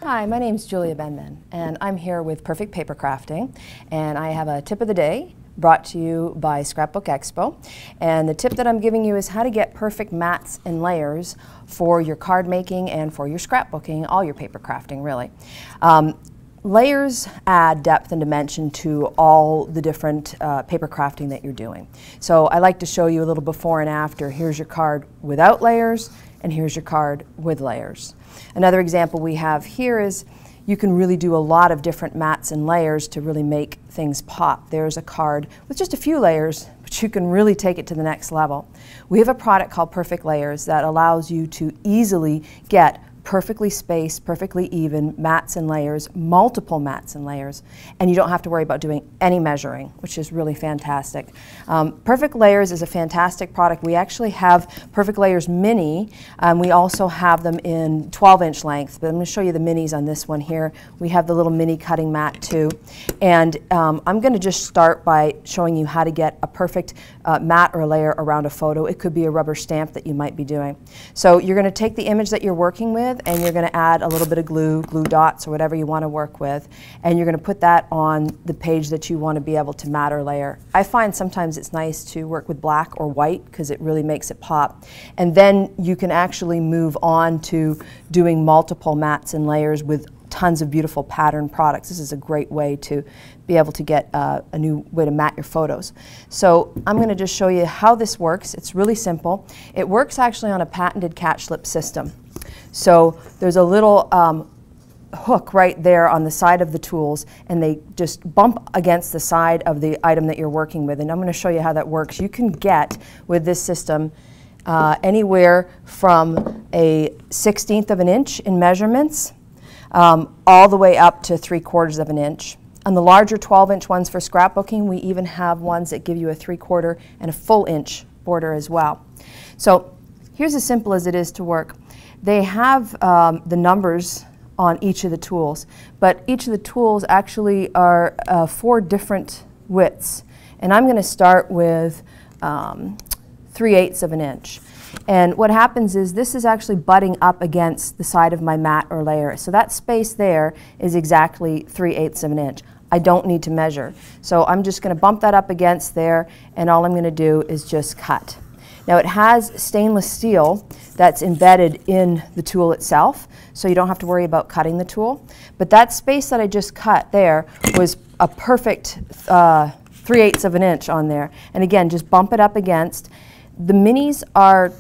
Hi, my name is Benben, and I'm here with Perfect Paper Crafting, and I have a tip of the day brought to you by Scrapbook Expo. And the tip that I'm giving you is how to get perfect mats and layers for your card making and for your scrapbooking, all your paper crafting really. Layers add depth and dimension to all the different paper crafting that you're doing. So I like to show you a little before and after. Here's your card without layers, and here's your card with layers. Another example we have here is you can really do a lot of different mats and layers to really make things pop. There's a card with just a few layers, but you can really take it to the next level. We have a product called Perfect Layers that allows you to easily get perfectly spaced, perfectly even mats and layers, multiple mats and layers, and you don't have to worry about doing any measuring, which is really fantastic. Perfect Layers is a fantastic product. We actually have Perfect Layers Mini. We also have them in 12-inch length, but I'm going to show you the minis on this one here. We have the little mini cutting mat too, and I'm going to just start by showing you how to get a perfect mat or layer around a photo. It could be a rubber stamp that you might be doing. So you're going to take the image that you're working with, and you're going to add a little bit of glue dots or whatever you want to work with, and you're going to put that on the page that you want to be able to mat or layer. I find sometimes it's nice to work with black or white because it really makes it pop, and then you can actually move on to doing multiple mats and layers with tons of beautiful pattern products. This is a great way to be able to get a new way to mat your photos. So I'm going to just show you how this works. It's really simple. It works actually on a patented catch slip system. So there's a little hook right there on the side of the tools, and they just bump against the side of the item that you're working with. And I'm going to show you how that works. You can get, with this system, anywhere from a 1/16 of an inch in measurements all the way up to 3/4 of an inch. On the larger 12-inch ones for scrapbooking, we even have ones that give you a 3/4 and a full inch border as well. So here's as simple as it is to work. They have the numbers on each of the tools, but each of the tools actually are 4 different widths. And I'm going to start with 3/8 of an inch. And what happens is this is actually butting up against the side of my mat or layer. So that space there is exactly 3/8 of an inch. I don't need to measure. So I'm just going to bump that up against there, and all I'm going to do is just cut. Now it has stainless steel that's embedded in the tool itself, so you don't have to worry about cutting the tool. But that space that I just cut there was a perfect 3/8 of an inch on there. And again, just bump it up against. The minis are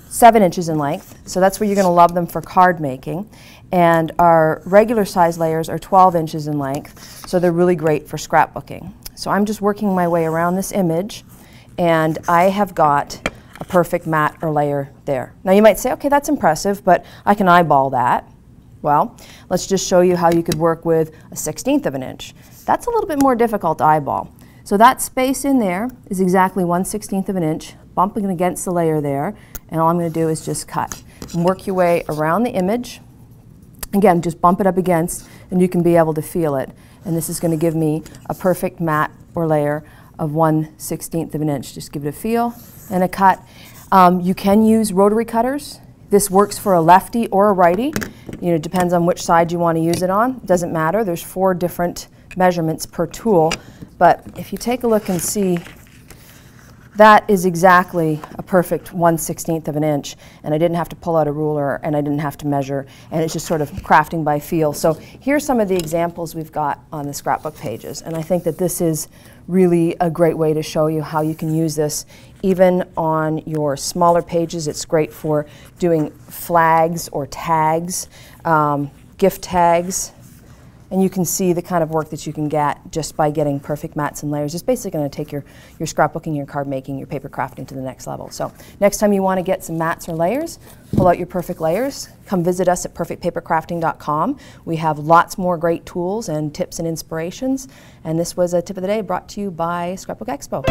7 inches in length, so that's where you're going to love them for card making. And our regular size layers are 12 inches in length, so they're really great for scrapbooking. So I'm just working my way around this image, and I have got a perfect mat or layer there. Now you might say, okay, that's impressive, but I can eyeball that. Well, let's just show you how you could work with a 1/16 of an inch. That's a little bit more difficult to eyeball. So that space in there is exactly 1/16 of an inch, bumping against the layer there, and all I'm going to do is just cut. And work your way around the image. Again, just bump it up against, and you can be able to feel it. And this is going to give me a perfect mat or layer of 1/16 of an inch. Just give it a feel and a cut. You can use rotary cutters. This works for a lefty or a righty. You know, it depends on which side you want to use it on. It doesn't matter. There's 4 different measurements per tool. But if you take a look and see, that is exactly a perfect 1/16 of an inch, and I didn't have to pull out a ruler, and I didn't have to measure, and it's just sort of crafting by feel. So here's some of the examples we've got on the scrapbook pages, and I think that this is really a great way to show you how you can use this even on your smaller pages. It's great for doing flags or tags, gift tags. And you can see the kind of work that you can get just by getting perfect mats and layers. It's basically going to take your scrapbooking, your card making, your paper crafting to the next level. So next time you want to get some mats or layers, pull out your Perfect Layers. Come visit us at perfectpapercrafting.com. We have lots more great tools and tips and inspirations. And this was a tip of the day brought to you by Scrapbook Expo.